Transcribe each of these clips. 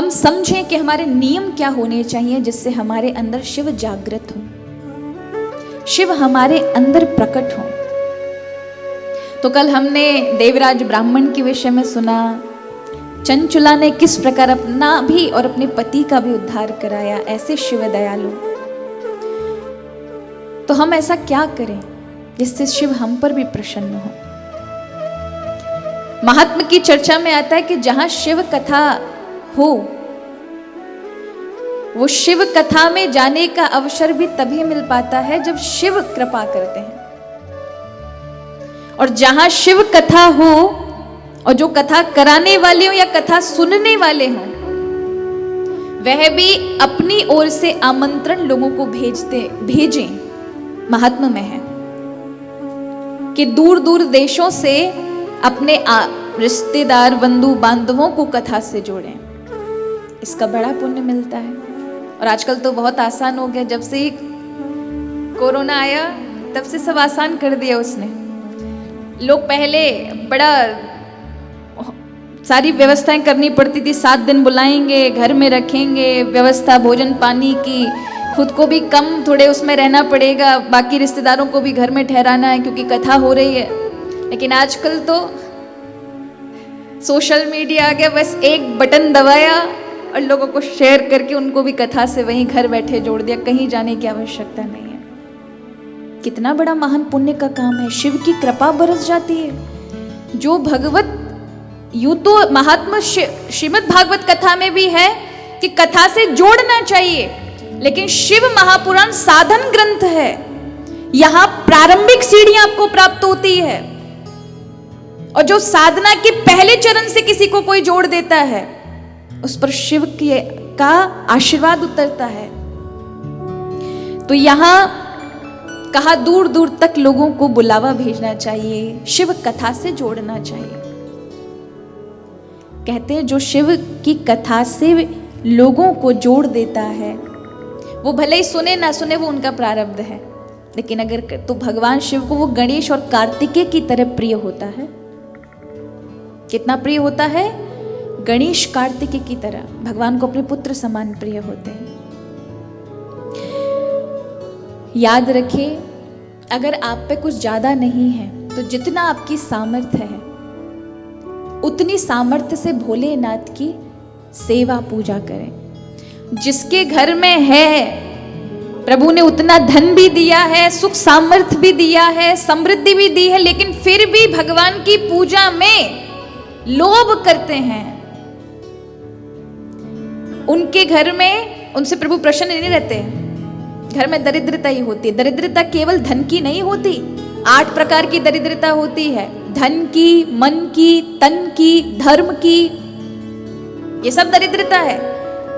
हम समझें कि हमारे नियम क्या होने चाहिए जिससे हमारे अंदर शिव जागृत हो, शिव हमारे अंदर प्रकट हो। तो कल हमने देवराज ब्राह्मण के विषय में सुना, चंचुला ने किस प्रकार अपना भी और अपने पति का भी उद्धार कराया। ऐसे शिव दयालु। तो हम ऐसा क्या करें जिससे शिव हम पर भी प्रसन्न हो। महात्मा की चर्चा में आता है कि जहां शिव कथा हो, वो शिव कथा में जाने का अवसर भी तभी मिल पाता है जब शिव कृपा करते हैं। और जहां शिव कथा हो और जो कथा कराने वाले हो या कथा सुनने वाले हो, वह भी अपनी ओर से आमंत्रण लोगों को भेजें। महात्मा में है कि दूर दूर देशों से अपने रिश्तेदार बंधु बांधवों को कथा से जोड़ें। इसका बड़ा पुण्य मिलता है। और आजकल तो बहुत आसान हो गया, जब से कोरोना आया तब से सब आसान कर दिया उसने। लोग पहले बड़ा सारी व्यवस्थाएं करनी पड़ती थी, 7 दिन बुलाएंगे, घर में रखेंगे, व्यवस्था भोजन पानी की, खुद को भी कम थोड़े उसमें रहना पड़ेगा, बाकी रिश्तेदारों को भी घर में ठहराना है क्योंकि कथा हो रही है। लेकिन आजकल तो सोशल मीडिया आ गया, बस एक बटन दबाया और लोगों को शेयर करके उनको भी कथा से वहीं घर बैठे जोड़ दिया, कहीं जाने की आवश्यकता नहीं है। कितना बड़ा महान पुण्य का काम है। शिव की कृपा बरस जाती है। जो भगवत, यूं तो महात्मा श्रीमद् भागवत कथा में भी है कि कथा से जोड़ना चाहिए, लेकिन शिव महापुराण साधन ग्रंथ है। यहां प्रारंभिक सीढ़ियां आपको प्राप्त होती है, और जो साधना के पहले चरण से किसी को कोई जोड़ देता है, उस पर शिव का आशीर्वाद उतरता है। तो यहां कहा दूर दूर तक लोगों को बुलावा भेजना चाहिए, शिव कथा से जोड़ना चाहिए। कहते हैं जो शिव की कथा से लोगों को जोड़ देता है, वो भले ही सुने ना सुने, वो उनका प्रारब्ध है। लेकिन अगर तो भगवान शिव को वो गणेश और कार्तिकेय की तरह प्रिय होता है। कितना प्रिय होता है? गणेश कार्तिकेय की तरह भगवान को अपने पुत्र समान प्रिय होते हैं। याद रखिए, अगर आप पे कुछ ज्यादा नहीं है तो जितना आपकी सामर्थ्य है उतनी सामर्थ्य से भोलेनाथ की सेवा पूजा करें। जिसके घर में है, प्रभु ने उतना धन भी दिया है, सुख सामर्थ्य भी दिया है, समृद्धि भी दी है, लेकिन फिर भी भगवान की पूजा में लोभ करते हैं, उनके घर में उनसे प्रभु प्रसन्न नहीं रहते। घर में दरिद्रता ही होती है। दरिद्रता केवल धन की नहीं होती, 8 प्रकार की दरिद्रता होती है। धन की, मन की, तन की, धर्म की, ये सब दरिद्रता है।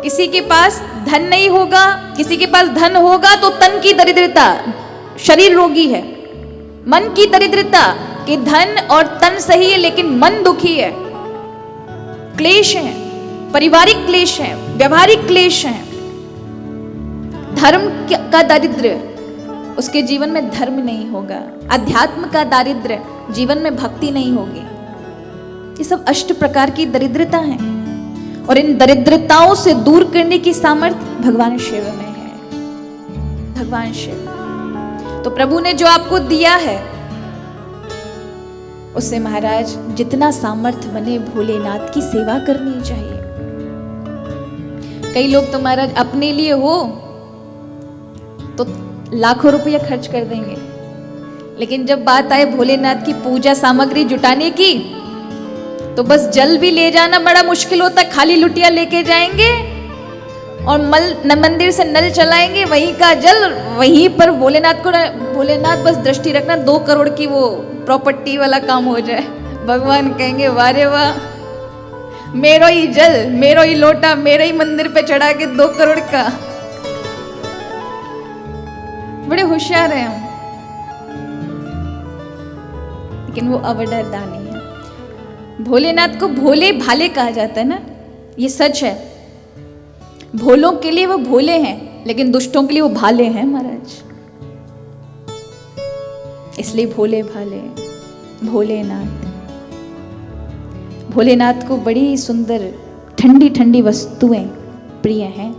किसी के पास धन नहीं होगा, किसी के पास धन होगा तो तन की दरिद्रता, शरीर रोगी है। मन की दरिद्रता कि धन और तन सही है लेकिन मन दुखी है, क्लेश है, पारिवारिक क्लेश है, व्यवहारिक क्लेश है। धर्म का दारिद्र्य, उसके जीवन में धर्म नहीं होगा। अध्यात्म का दारिद्र्य, जीवन में भक्ति नहीं होगी। ये सब 8 प्रकार की दरिद्रता है, और इन दरिद्रताओं से दूर करने की सामर्थ्य भगवान शिव में है। भगवान शिव। तो प्रभु ने जो आपको दिया है उससे महाराज जितना सामर्थ्य बने भोलेनाथ की सेवा करनी चाहिए। कई लोग तो महाराज अपने लिए हो तो लाखों रुपया खर्च कर देंगे, लेकिन जब बात आए भोलेनाथ की पूजा सामग्री जुटाने की तो बस जल भी ले जाना बड़ा मुश्किल होता। खाली लुटिया लेके जाएंगे और मंदिर से नल चलाएंगे, वहीं का जल वहीं पर भोलेनाथ बस दृष्टि रखना 2 करोड़ की वो प्रॉपर्टी वाला काम हो जाए। भगवान कहेंगे वारे वाह, मेरो ही जल, मेरो ही लोटा, मेरे ही मंदिर पे चढ़ा के 2 करोड़ का। बड़े होशियार हैं हम, लेकिन वो अवडर दानी है। भोलेनाथ को भोले भाले कहा जाता है ना, ये सच है। भोलों के लिए वो भोले हैं, लेकिन दुष्टों के लिए वो भाले हैं महाराज। इसलिए भोले भाले भोलेनाथ। भोलेनाथ को बड़ी सुंदर ठंडी ठंडी वस्तुएं प्रिय हैं।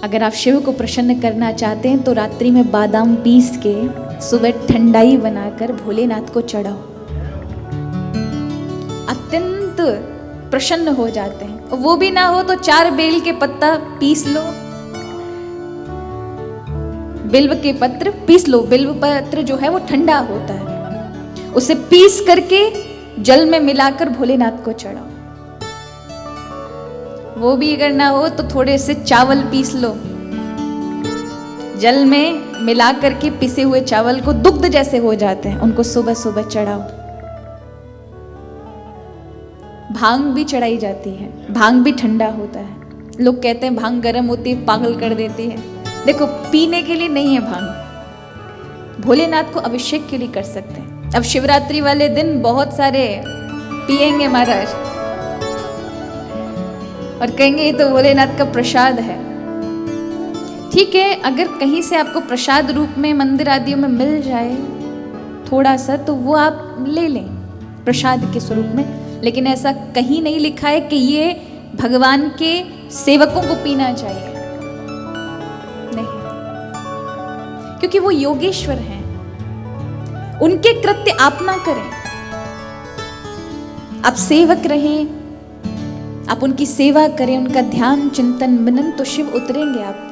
अगर आप शिव को प्रसन्न करना चाहते हैं तो रात्रि में बादाम पीस के सुबह ठंडाई बनाकर भोलेनाथ को चढ़ाओ, अत्यंत प्रसन्न हो जाते हैं। वो भी ना हो तो 4 बेल के पत्ता पीस लो, बिल्व के पत्र पीस लो। बिल्व पत्र जो है वो ठंडा होता है, उसे पीस करके जल में मिलाकर भोलेनाथ को चढ़ाओ। वो भी अगर ना हो तो थोड़े से चावल पीस लो, जल में मिला करके पिसे हुए चावल को दुग्ध जैसे हो जाते हैं, उनको सुबह सुबह चढ़ाओ। भांग भी चढ़ाई जाती है, भांग भी ठंडा होता है। लोग कहते हैं भांग गर्म होती है, पागल कर देती है। देखो, पीने के लिए नहीं है भांग, भोलेनाथ को अभिषेक के लिए कर सकते हैं। अब शिवरात्रि वाले दिन बहुत सारे पिएंगे महाराज और कहेंगे ये तो भोलेनाथ का प्रसाद है। ठीक है, अगर कहीं से आपको प्रसाद रूप में मंदिर आदियों में मिल जाए थोड़ा सा तो वो आप ले लें प्रसाद के स्वरूप में, लेकिन ऐसा कहीं नहीं लिखा है कि ये भगवान के सेवकों को पीना चाहिए, नहीं, क्योंकि वो योगेश्वर हैं, उनके कृत्य आप ना करें। आप सेवक रहें, आप उनकी सेवा करें, उनका ध्यान चिंतन मनन, तो शिव उतरेंगे आप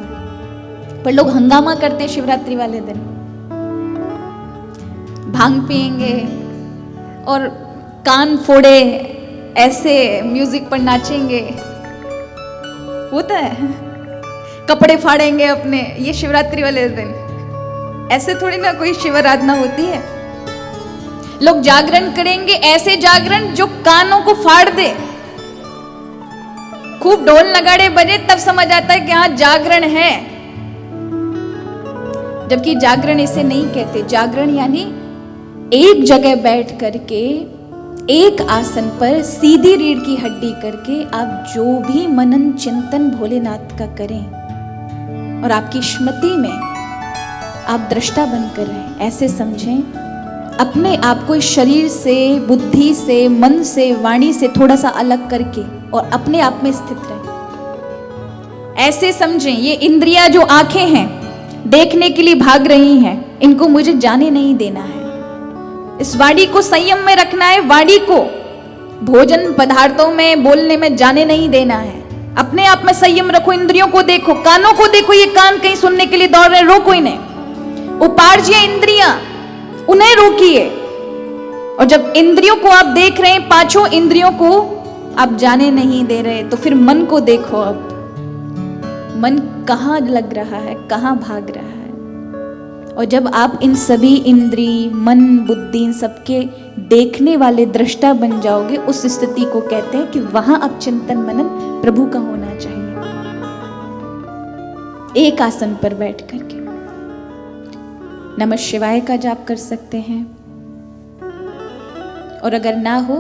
पर लोग हंगामा करते हैं शिवरात्रि वाले दिन, भांग पिएंगे और कान फोड़े ऐसे म्यूजिक पर नाचेंगे, होता है, कपड़े फाड़ेंगे अपने, ये शिवरात्रि वाले दिन। ऐसे थोड़ी ना कोई शिव आराधना होती है। लोग जागरण करेंगे, ऐसे जागरण जो कानों को फाड़ दे, खूब ढोल नगाड़े बजे तब समझ आता है कि हाँ जागरण है, जबकि जागरण इसे नहीं कहते। जागरण यानी एक जगह बैठ करके एक आसन पर सीधी रीढ़ की हड्डी करके आप जो भी मनन चिंतन भोलेनाथ का करें और आपकी स्मृति में आप दृष्टा बनकर रहें, ऐसे समझें। अपने आप को इस शरीर से, बुद्धि से, मन से, वाणी से थोड़ा सा अलग करके और अपने आप में स्थित रहें, ऐसे समझें। ये इंद्रियां जो आंखें हैं देखने के लिए भाग रही हैं, इनको मुझे जाने नहीं देना है। इस वाणी को संयम में रखना है, वाणी को भोजन पदार्थों में बोलने में जाने नहीं देना है। अपने आप में संयम रखो, इंद्रियों को देखो, कानों को देखो, ये कान कहीं सुनने के लिए दौड़ रहे, रोको इन्हें। उपार्जिए इंद्रियां, उन्हें रोकिए। और जब इंद्रियों को आप देख रहे हैं, 5 इंद्रियों को आप जाने नहीं दे रहे, तो फिर मन को देखो। अब मन कहाँ लग रहा है, कहाँ भाग रहा है। और जब आप इन सभी इंद्री, मन, बुद्धि, इन सबके देखने वाले दृष्टा बन जाओगे, उस स्थिति को कहते हैं कि वहां अब चिंतन मनन प्रभु का होना चाहिए, एक आसन पर बैठ करके। नमः शिवाय का जाप कर सकते हैं, और अगर ना हो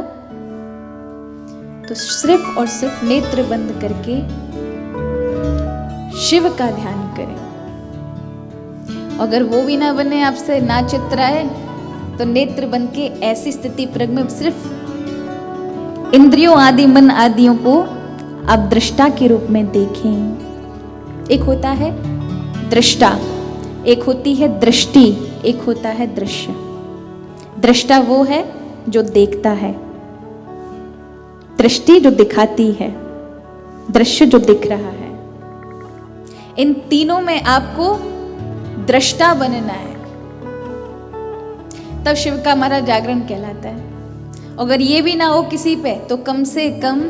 तो सिर्फ और सिर्फ नेत्र बंद करके शिव का ध्यान करें। अगर वो भी ना बने, आपसे ना चित्राए, तो नेत्र बंद के ऐसी स्थिति प्रग में सिर्फ इंद्रियों आदि, मन आदियों को आप दृष्टा के रूप में देखें। एक होता है दृष्टा, एक होती है दृष्टि, एक होता है दृश्य। दृष्टा वो है जो देखता है, दृष्टि जो दिखाती है, दृश्य जो दिख रहा है। इन तीनों में आपको दृष्टा बनना है, तब शिव का हमारा जागरण कहलाता है। अगर ये भी ना हो किसी पे, तो कम से कम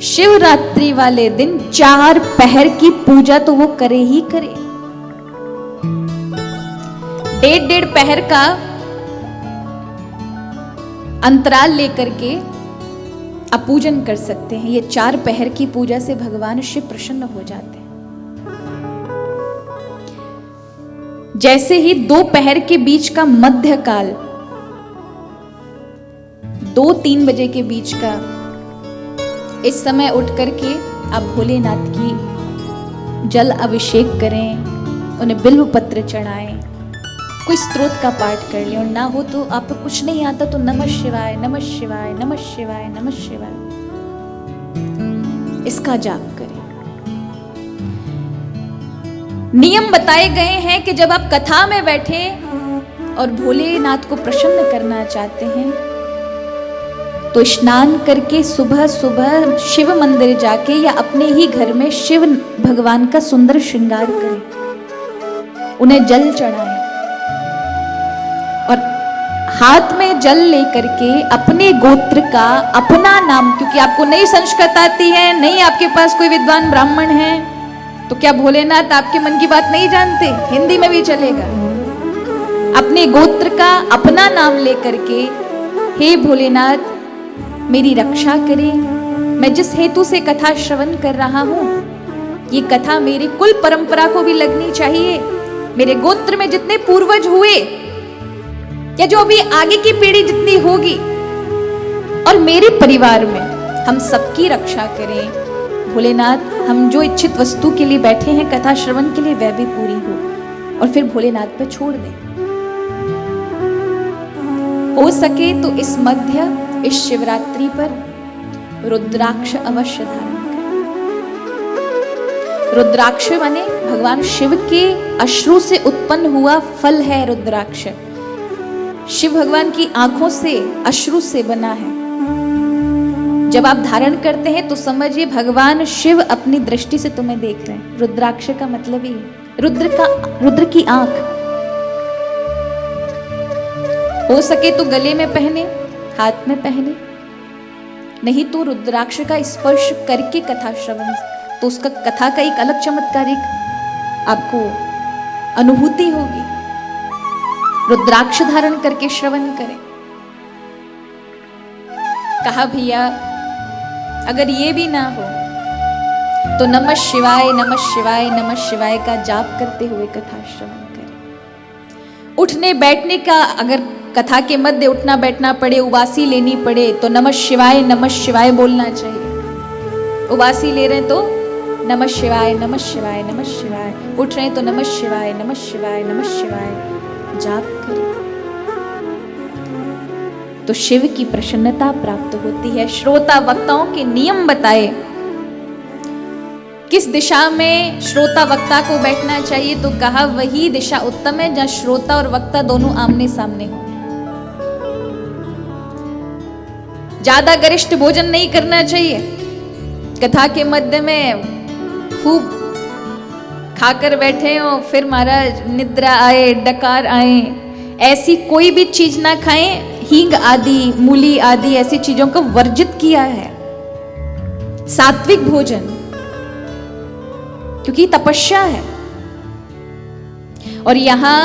शिवरात्रि वाले दिन 4 पहर की पूजा तो वो करे ही करे। 1.5 पहर का अंतराल लेकर के आप पूजन कर सकते हैं। ये 4 पहर की पूजा से भगवान शिव प्रसन्न हो जाते हैं। जैसे ही 2 पहर के बीच का मध्य काल, 2-3 बजे के बीच का, इस समय उठ करके आप भोलेनाथ की जल अभिषेक करें, उन्हें बिल्व पत्र चढ़ाएं, कोई स्तोत्र का पाठ कर लें। और ना हो तो आपको कुछ नहीं आता तो नमः शिवाय, नमः शिवाय, नमः शिवाय, नमः शिवाय इसका जाप करें। नियम बताए गए हैं कि जब आप कथा में बैठे और भोलेनाथ को प्रसन्न करना चाहते हैं तो स्नान करके सुबह सुबह शिव मंदिर जाके या अपने ही घर में शिव भगवान का सुंदर श्रृंगार करें, उन्हें जल चढ़ाएं और हाथ में जल लेकर के अपने गोत्र का अपना नाम, क्योंकि आपको नई संस्कृत आती है, नहीं आपके पास कोई विद्वान ब्राह्मण है, तो क्या भोलेनाथ आपके मन की बात नहीं जानते? हिंदी में भी चलेगा। अपने गोत्र का अपना नाम लेकर के, हे भोलेनाथ मेरी रक्षा करें, मैं जिस हेतु से कथा श्रवण कर रहा हूं ये कथा मेरी कुल परंपरा को भी लगनी चाहिए, मेरे गोत्र में जितने पूर्वज हुए या जो अभी आगे की पीढ़ी जितनी होगी और मेरे परिवार में, हम सबकी रक्षा करें। भोलेनाथ हम जो इच्छित वस्तु के लिए बैठे हैं कथा श्रवण के लिए वह भी पूरी हो, और फिर भोलेनाथ पे छोड़ दें। हो सके तो इस मध्य इस शिवरात्रि पर रुद्राक्ष अवश्य धारण करें। रुद्राक्ष माने भगवान शिव के अश्रु से उत्पन्न हुआ फल है रुद्राक्ष। शिव भगवान की आंखों से अश्रु से बना है। जब आप धारण करते हैं तो समझिए भगवान शिव अपनी दृष्टि से तुम्हें देख रहे हैं। रुद्राक्ष का मतलब ही रुद्र की आंख। हो सके तो गले में पहने, हाथ में पहने, नहीं तो रुद्राक्ष का स्पर्श करके कथा श्रवण, तो उसका कथा का एक अलग चमत्कारिक आपको अनुभूति होगी। रुद्राक्ष धारण करके श्रवण करें। कहा भैया अगर ये भी ना हो तो नमः शिवाय नमः शिवाय नमः शिवाय का जाप करते हुए कथा श्रवण करें। उठने बैठने का अगर कथा के मध्य उठना बैठना पड़े, उबासी लेनी पड़े तो नमः शिवाय बोलना चाहिए। उबासी ले रहे हैं तो नमः शिवाय नमः शिवाय नमः शिवाय, उठ रहे हैं तो नमः शिवाय नमः शिवाय नमः शिवाय जाप करें तो शिव की प्रसन्नता प्राप्त होती है। श्रोता वक्ताओं के नियम बताए, किस दिशा में श्रोता वक्ता को बैठना चाहिए, तो कहा वही दिशा उत्तम है जहां श्रोता और वक्ता दोनों आमने सामने हो। ज्यादा गरिष्ठ भोजन नहीं करना चाहिए। कथा के मध्य में खूब खाकर बैठे हो फिर महाराज निद्रा आए, डकार आए, ऐसी कोई भी चीज ना खाएं। हींग आदि, मूली आदि ऐसी चीजों को वर्जित किया है। सात्विक भोजन, क्योंकि तपस्या है। और यहां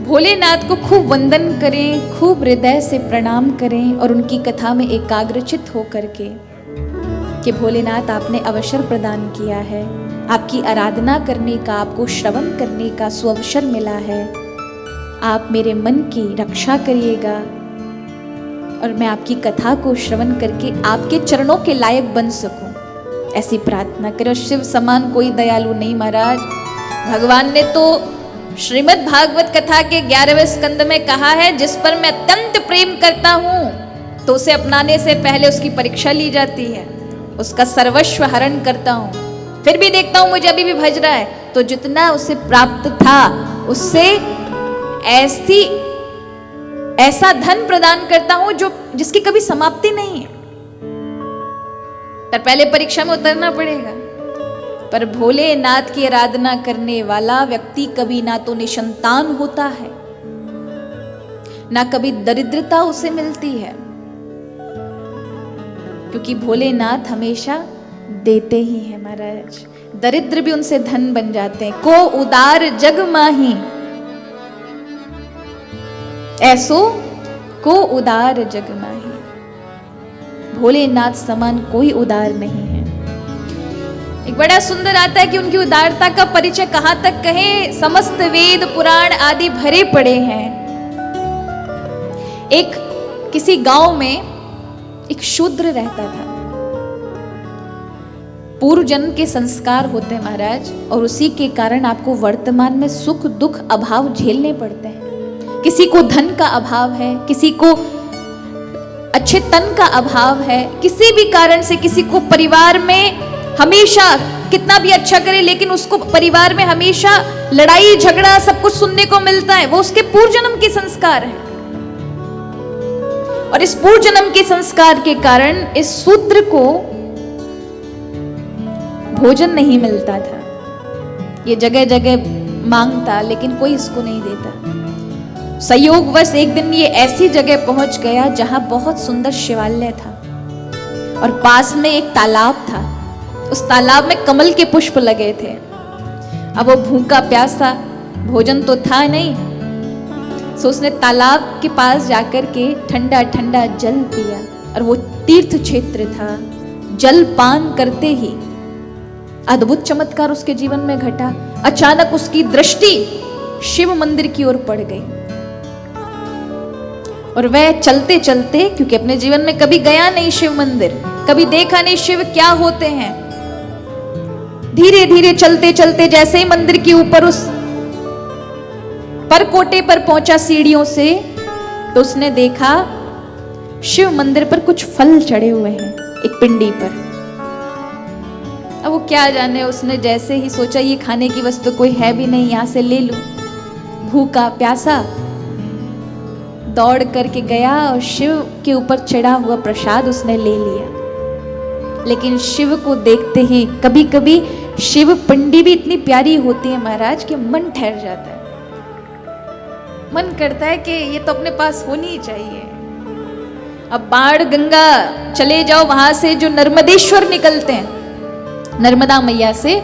भोलेनाथ को खूब वंदन करें, खूब हृदय से प्रणाम करें और उनकी कथा में एकाग्रचित होकर के कि भोलेनाथ आपने अवसर प्रदान किया है, आपकी आराधना करने का, आपको श्रवण करने का सुअवसर मिला है, आप मेरे मन की रक्षा करिएगा और मैं आपकी कथा को श्रवण करके आपके चरणों के लायक बन सकूं, ऐसी प्रार्थना करें। शिव समान कोई दयालु नहीं महाराज। भगवान ने तो श्रीमद् भागवत कथा के 11वें स्कंद में कहा है, जिस पर मैं अत्यंत प्रेम करता हूं तो उसे अपनाने से पहले उसकी परीक्षा ली जाती है, उसका सर्वस्व हरण करता हूं, फिर भी देखता हूं मुझे अभी भी भज रहा है, तो जितना उसे प्राप्त था उससे ऐसा धन प्रदान करता हूं जिसकी कभी समाप्ति नहीं है। पर पहले परीक्षा में उतरना पड़ेगा। पर भोलेनाथ की आराधना करने वाला व्यक्ति कभी ना तो निसंतान होता है, ना कभी दरिद्रता उसे मिलती है, क्योंकि भोलेनाथ हमेशा देते ही हैं महाराज। दरिद्र भी उनसे धन बन जाते हैं। को उदार जग माही, ऐसो को उदार जग माही। भोलेनाथ समान कोई उदार नहीं है। एक बड़ा सुंदर आता है कि उनकी उदारता का परिचय कहां तक कहें, समस्त वेद पुराण आदि भरे पड़े हैं। एक किसी गांव में एक शूद्र रहता था। पूर्व जन्म के संस्कार होते हैं महाराज, और उसी के कारण आपको वर्तमान में सुख दुख अभाव झेलने पड़ते हैं। किसी को धन का अभाव है, किसी को अच्छे तन का अभाव है, किसी भी कारण से किसी को परिवार में हमेशा कितना भी अच्छा करे लेकिन उसको परिवार में हमेशा लड़ाई झगड़ा सब कुछ सुनने को मिलता है, वो उसके पूर्व जन्म के संस्कार हैं। और इस पूर्व जन्म के संस्कार के कारण इस शूद्र को भोजन नहीं मिलता था। ये जगह जगह मांगता लेकिन कोई इसको नहीं देता। संयोगवश एक दिन ये ऐसी जगह पहुंच गया जहां बहुत सुंदर शिवालय था और पास में एक तालाब था। उस तालाब में कमल के पुष्प लगे थे। अब वो भूखा प्यासा, भोजन तो था नहीं, सो उसने तालाब के पास जाकर के ठंडा ठंडा जल पिया। और वो तीर्थ क्षेत्र था। जल पान करते ही अद्भुत चमत्कार उसके जीवन में घटा। अचानक उसकी दृष्टि शिव मंदिर की ओर पड़ गई और वह चलते चलते, क्योंकि अपने जीवन में कभी गया नहीं शिव मंदिर, कभी देखा नहीं शिव क्या होते हैं, धीरे धीरे चलते चलते जैसे ही मंदिर के ऊपर उस परकोटे पर पहुंचा सीढ़ियों से, तो उसने देखा शिव मंदिर पर कुछ फल चढ़े हुए हैं एक पिंडी पर। अब वो क्या जाने, उसने जैसे ही सोचा ये खाने की वस्तु कोई है भी नहीं, यहां से ले लूं, भूखा प्यासा दौड़ करके गया और शिव के ऊपर चढ़ा हुआ प्रसाद उसने ले लिया। लेकिन शिव को देखते ही, कभी कभी शिव पिंडी भी इतनी प्यारी होती है महाराज कि मन ठहर जाता है, मन करता है कि ये तो अपने पास होनी चाहिए। अब बाण गंगा चले जाओ, वहां से जो नर्मदेश्वर निकलते हैं, नर्मदा मैया से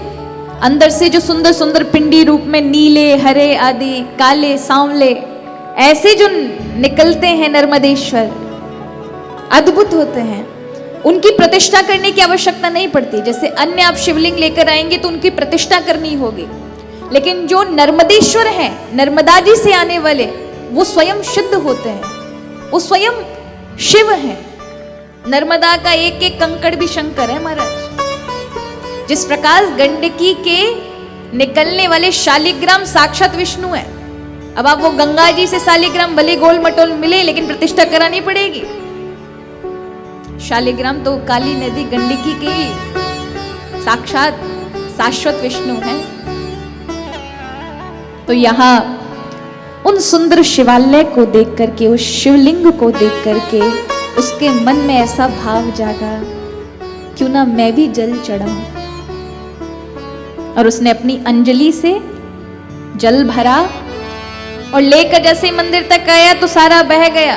अंदर से जो सुंदर सुंदर पिंडी रूप में नीले हरे आदि काले सांवले ऐसे जो निकलते हैं नर्मदेश्वर, अद्भुत होते हैं। उनकी प्रतिष्ठा करने की आवश्यकता नहीं पड़ती। जैसे अन्य आप शिवलिंग लेकर आएंगे तो उनकी प्रतिष्ठा करनी होगी, लेकिन जो नर्मदेश्वर हैं, नर्मदा जी से आने वाले, वो स्वयं सिद्ध होते हैं, वो स्वयं शिव हैं। नर्मदा का एक एक कंकड़ भी शंकर है महाराज। जिस प्रकार गंडकी के निकलने वाले शालिग्राम साक्षात विष्णु है। अब आप वो गंगा जी से शालिग्राम भले गोल मटोल मिले लेकिन प्रतिष्ठा करानी पड़ेगी। शालिग्राम तो काली नदी गंडकी के साक्षात शाश्वत विष्णु है। तो यहां उन सुंदर शिवालय को देख करके, उस शिवलिंग को देख करके उसके मन में ऐसा भाव जागा, क्यों ना मैं भी जल चढ़ाऊं। और उसने अपनी अंजलि से जल भरा और लेकर जैसे ही मंदिर तक आया तो सारा बह गया।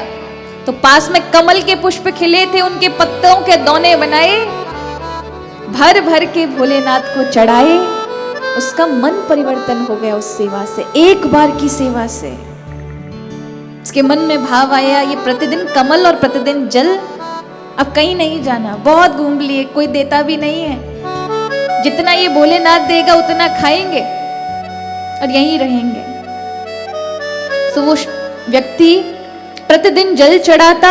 तो पास में कमल के पुष्प खिले थे, उनके पत्तों के दोने बनाए, भर भर के भोलेनाथ को चढ़ाए। उसका मन परिवर्तन हो गया उस सेवा से, एक बार की सेवा से। उसके मन में भाव आया, ये प्रतिदिन कमल और प्रतिदिन जल, अब कहीं नहीं जाना, बहुत घूम लिए, कोई देता भी नहीं है। जितना ये भोलेनाथ देगा उतना खाएंगे और यहीं रहेंगे। तो वो व्यक्ति प्रतिदिन जल चढ़ाता